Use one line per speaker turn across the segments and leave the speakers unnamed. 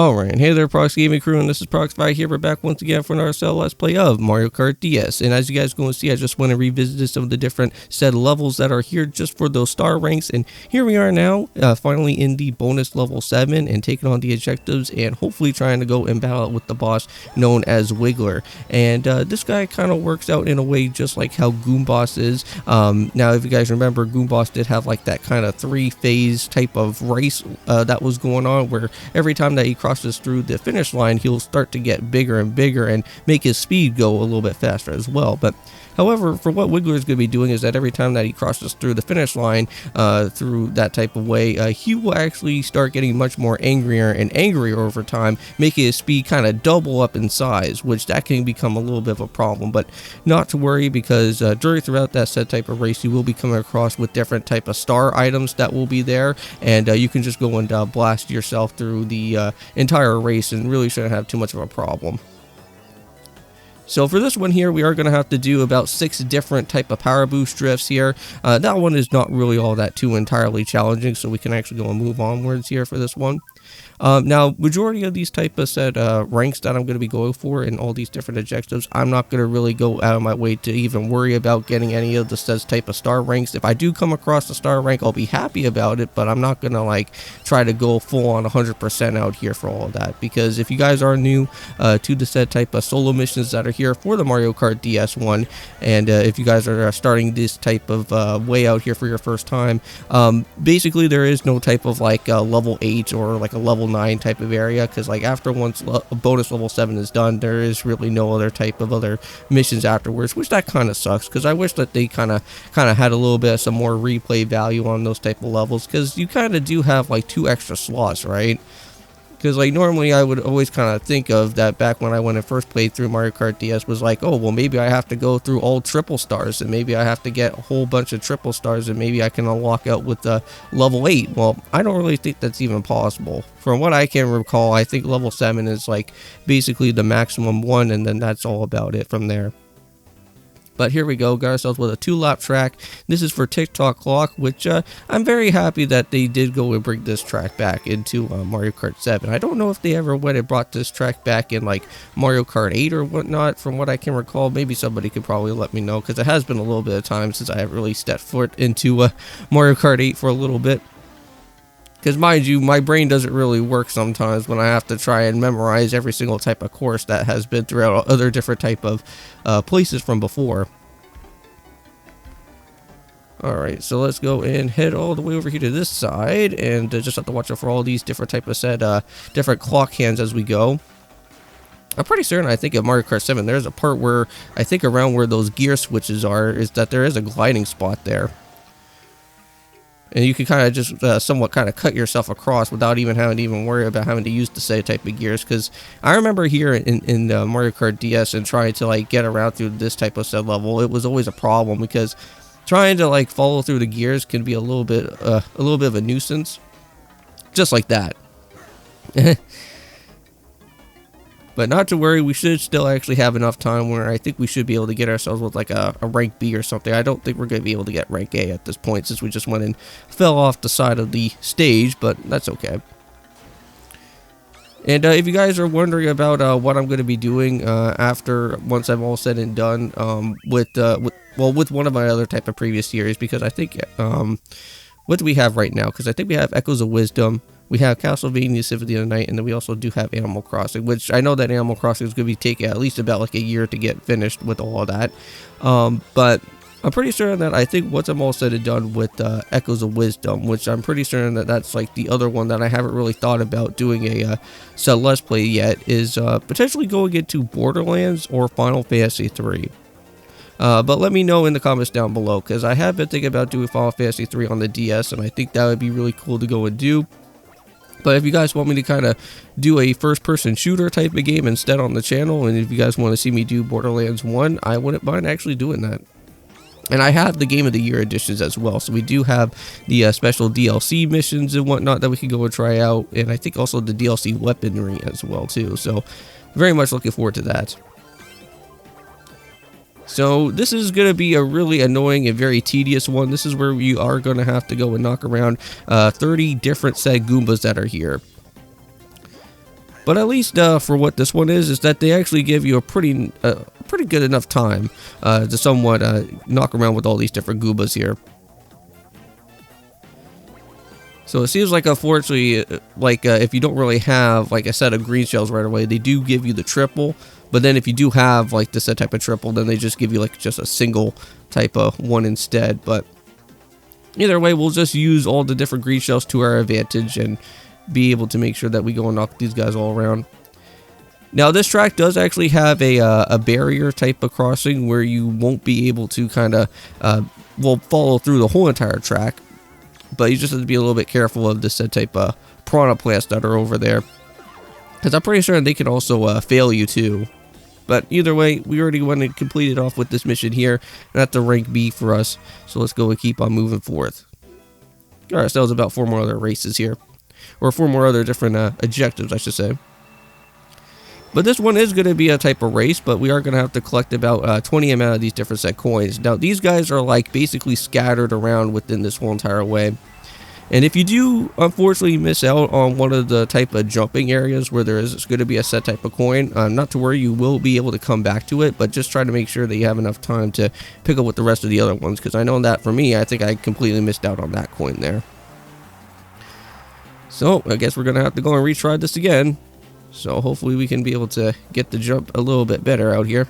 Alright, hey there Prox Gaming Crew, and this is Proxify here. We're back once again for another set of Let's Play of Mario Kart DS. And as you guys can see, I just went and revisited some of the different set levels that are here just for those star ranks. And here we are now, finally in the bonus level 7 and taking on the objectives and hopefully trying to go and battle with the boss known as Wigglin. And this guy kind of works out in a way just like how Goomboss is. Now, if you guys remember, Goomboss did have like that kind of 3-phase type of race that was going on, where every time that he crosses through the finish line, he'll start to get bigger and bigger and make his speed go a little bit faster as well. But however, for what Wigglin is going to be doing is that every time that he crosses through the finish line through that type of way, he will actually start getting much more angrier and angrier over time, making his speed kind of double up in size, which that can become a little bit of a problem. But not to worry, because throughout that set type of race, you will be coming across with different type of star items that will be there, and you can just go and blast yourself through the entire race and really shouldn't have too much of a problem. So for this one here, we are going to have to do about 6 different type of power boost drifts here. That one is not really all that too entirely challenging, so we can actually go and move onwards here for this one. Now, majority of these type of set ranks that I'm going to be going for in all these different objectives, I'm not going to really go out of my way to even worry about getting any of the sets type of star ranks. If I do come across a star rank, I'll be happy about it, but I'm not going to like try to go full on 100% out here for all of that, because if you guys are new to the set type of solo missions that are here for the Mario Kart DS one, and if you guys are starting this type of way out here for your first time, basically there is no type of like level 8 or like a level 9 type of area, because like after once bonus level 7 is done, there is really no other type of other missions afterwards, which that kind of sucks, because I wish that they kind of had a little bit of some more replay value on those type of levels, because you kind of do have like 2 extra slots, right? Because like normally I would always kind of think of that back when I went and first played through Mario Kart DS was like, oh well, maybe I have to go through all triple stars, and maybe I have to get a whole bunch of triple stars, and maybe I can unlock out with the level 8. Well, I don't really think that's even possible. From what I can recall, I think level 7 is like basically the maximum one, and then that's all about it from there. But here we go, got ourselves with a 2-lap track. This is for TikTok Clock, which I'm very happy that they did go and bring this track back into Mario Kart 7. I don't know if they ever went and brought this track back in like Mario Kart 8 or whatnot, from what I can recall. Maybe somebody could probably let me know, because it has been a little bit of time since I have really stepped foot into Mario Kart 8 for a little bit. Because mind you, my brain doesn't really work sometimes when I have to try and memorize every single type of course that has been throughout other different type of places from before. Alright, so let's go and head all the way over here to this side, and just have to watch out for all these different type of set, different clock hands as we go. I'm pretty certain, I think at Mario Kart 7, there's a part where, I think around where those gear switches are, is that there is a gliding spot there. And you can kind of just somewhat kind of cut yourself across without even having to worry about having to use the same type of gears. Because I remember here in Mario Kart DS and trying to like get around through this type of set level, it was always a problem, because trying to like follow through the gears can be a little bit of a nuisance. Just like that. But not to worry, we should still actually have enough time where I think we should be able to get ourselves with like a rank B or something. I don't think we're going to be able to get rank A at this point, since we just went and fell off the side of the stage, but that's okay. And if you guys are wondering about what I'm going to be doing once I'm all said and done with one of my other type of previous series, because I think what do we have right now? Because I think we have Echoes of Wisdom, we have Castlevania Symphony of the Night, and then we also do have Animal Crossing, which I know that Animal Crossing is going to be taking at least about like a year to get finished with all of that. But I'm pretty certain that I think once I'm all said and done with Echoes of Wisdom, which I'm pretty certain that that's like the other one that I haven't really thought about doing a set Let's Play yet, is potentially going into Borderlands or Final Fantasy 3. But let me know in the comments down below, because I have been thinking about doing Final Fantasy 3 on the DS, and I think that would be really cool to go and do. But if you guys want me to kind of do a first-person shooter type of game instead on the channel, and if you guys want to see me do Borderlands 1, I wouldn't mind actually doing that. And I have the Game of the Year editions as well, so we do have the special DLC missions and whatnot that we can go and try out, and I think also the DLC weaponry as well too, so very much looking forward to that. So this is going to be a really annoying and very tedious one. This is where you are going to have to go and knock around 30 different set Goombas that are here. But at least for what this one is that they actually give you a pretty good enough time to somewhat knock around with all these different Goombas here. So it seems like, unfortunately, like if you don't really have like a set of green shells right away, they do give you the triple. But then if you do have like this type of triple, then they just give you like just a single type of one instead. But either way, we'll just use all the different green shells to our advantage and be able to make sure that we go and knock these guys all around. Now this track does actually have a barrier type of crossing where you won't be able to kind of follow through the whole entire track. But you just have to be a little bit careful of this type of piranha plants that are over there, because I'm pretty sure they can also fail you too. But either way, we already went and completed off with this mission here, and that's a rank B for us. So let's go and keep on moving forth. Got ourselves about 4 more other races here, or 4 more other different objectives, I should say. But this one is going to be a type of race, but we are going to have to collect about 20 amount of these different set coins. Now, these guys are like basically scattered around within this whole entire way. And if you do, unfortunately, miss out on one of the type of jumping areas where there is going to be a set type of coin, not to worry, you will be able to come back to it, but just try to make sure that you have enough time to pick up with the rest of the other ones, because I know that for me, I think I completely missed out on that coin there. So, I guess we're going to have to go and retry this again. So hopefully we can be able to get the jump a little bit better out here.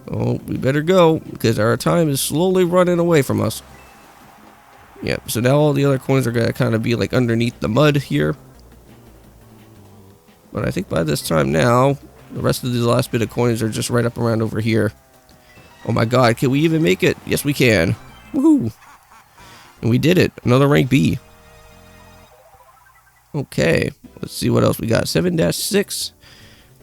Oh, we better go, because our time is slowly running away from us. Yep, so now all the other coins are going to kind of be like underneath the mud here. But I think by this time now, the rest of the last bit of coins are just right up around over here. Oh my god, can we even make it? Yes, we can. Woohoo! And we did it. Another rank B. Okay, let's see what else we got. 7-6.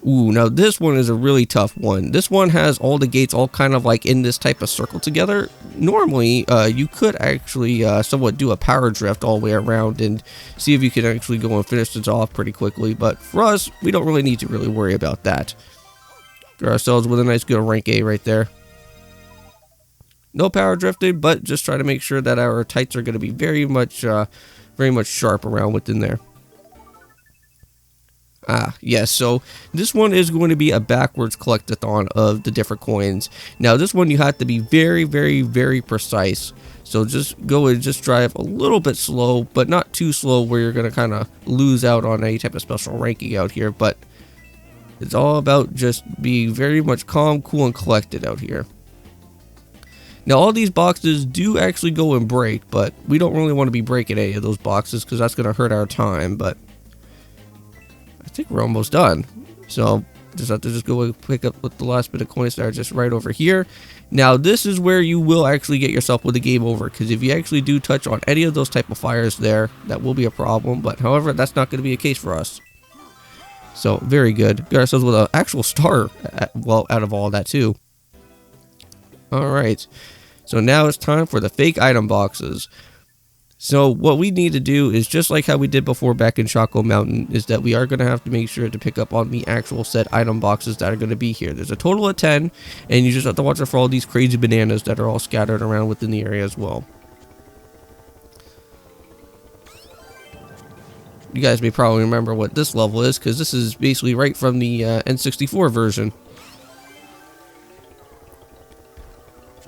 Ooh, now this one is a really tough one. This one has all the gates all kind of like in this type of circle together. Normally, you could actually somewhat do a power drift all the way around and see if you can actually go and finish this off pretty quickly. But for us, we don't really need to really worry about that. Get ourselves with a nice good rank A right there. No power drifting, but just try to make sure that our tights are going to be very much sharp around within there. Yes, so this one is going to be a backwards collectathon of the different coins. Now, this one you have to be very, very, very precise. So just go and just drive a little bit slow, but not too slow where you're going to kind of lose out on any type of special ranking out here. But it's all about just being very much calm, cool, and collected out here. Now, all these boxes do actually go and break, but we don't really want to be breaking any of those boxes because that's going to hurt our time, but I think we're almost done. So just have to just go and pick up with the last bit of coins that are just right over here. Now, this is where you will actually get yourself with a game over, because if you actually do touch on any of those type of fires there, that will be a problem. But however, that's not going to be a case for us. So very good. Got ourselves with an actual star, well, out of all that too. All right. So now it's time for the fake item boxes. So what we need to do is just like how we did before back in Choco Mountain, is that we are going to have to make sure to pick up on the actual set item boxes that are going to be here. There's a total of 10, and you just have to watch out for all these crazy bananas that are all scattered around within the area as well. You guys may probably remember what this level is, because this is basically right from the N64 version.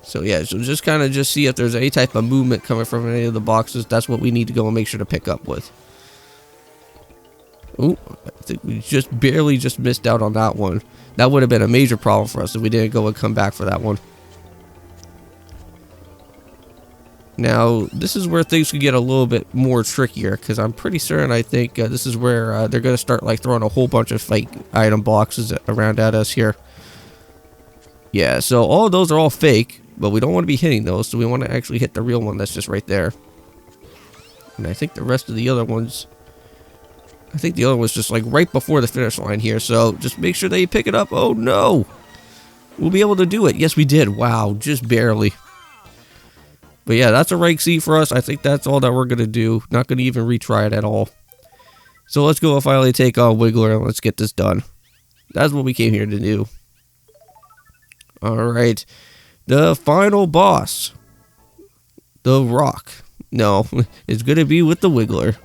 So yeah, so just kind of just see if there's any type of movement coming from any of the boxes. That's what we need to go and make sure to pick up with. Oh, I think we just barely just missed out on that one. That would have been a major problem for us if we didn't go and come back for that one. Now, this is where things could get a little bit more trickier, because I'm pretty certain I think this is where they're going to start like throwing a whole bunch of fake item boxes around at us here. Yeah, so all of those are all fake, but we don't want to be hitting those, so we want to actually hit the real one that's just right there. And I think the rest of the other ones, I think the other one's just like right before the finish line here, so just make sure that you pick it up. Oh no! We'll be able to do it. Yes, we did. Wow, just barely. But yeah, that's a rank C for us. I think that's all that we're going to do. Not going to even retry it at all. So let's go and finally take on Wiggler and let's get this done. That's what we came here to do. Alright, the final boss, the Rock. No, it's going to be with the Wiggler.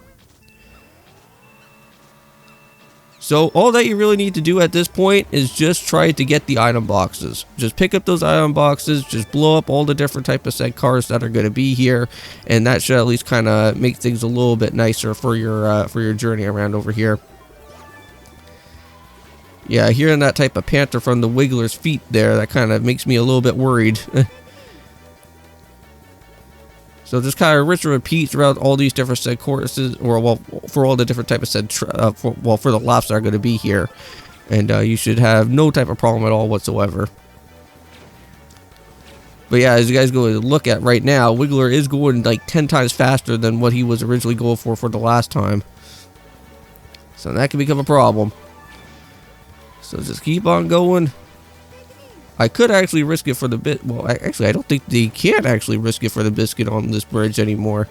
So all that you really need to do at this point is just try to get the item boxes. Just pick up those item boxes, just blow up all the different type of said cars that are going to be here, and that should at least kind of make things a little bit nicer for your journey around over here. Yeah, hearing that type of panter from the Wiggler's feet there, that kind of makes me a little bit worried. So just kind of rinse and repeat throughout all these different said courses, or well, for all the different type of said, for the laps that are going to be here, and you should have no type of problem at all whatsoever. But yeah, as you guys go to look at right now, Wiggler is going like 10 times faster than what he was originally going for the last time. So that can become a problem. So just keep on going. I could actually risk it for the bit. Well, actually, I don't think they can actually risk it for the biscuit on this bridge anymore.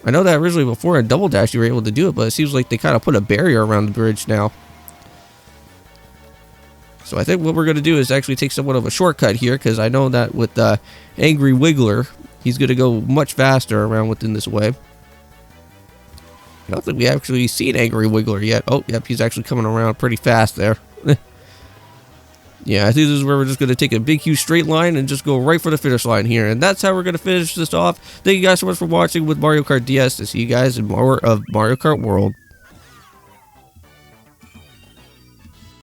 I know that originally before in Double Dash you were able to do it, but it seems like they kind of put a barrier around the bridge now. So I think what we're going to do is actually take somewhat of a shortcut here, because I know that with the Angry Wiggler, he's going to go much faster around within this way. I don't think we actually seen Angry Wiggler yet. Oh, yep, he's actually coming around pretty fast there. Yeah, I think this is where we're just going to take a big, huge straight line and just go right for the finish line here. And that's how we're going to finish this off. Thank you guys so much for watching with Mario Kart DS. To see you guys in more of Mario Kart World.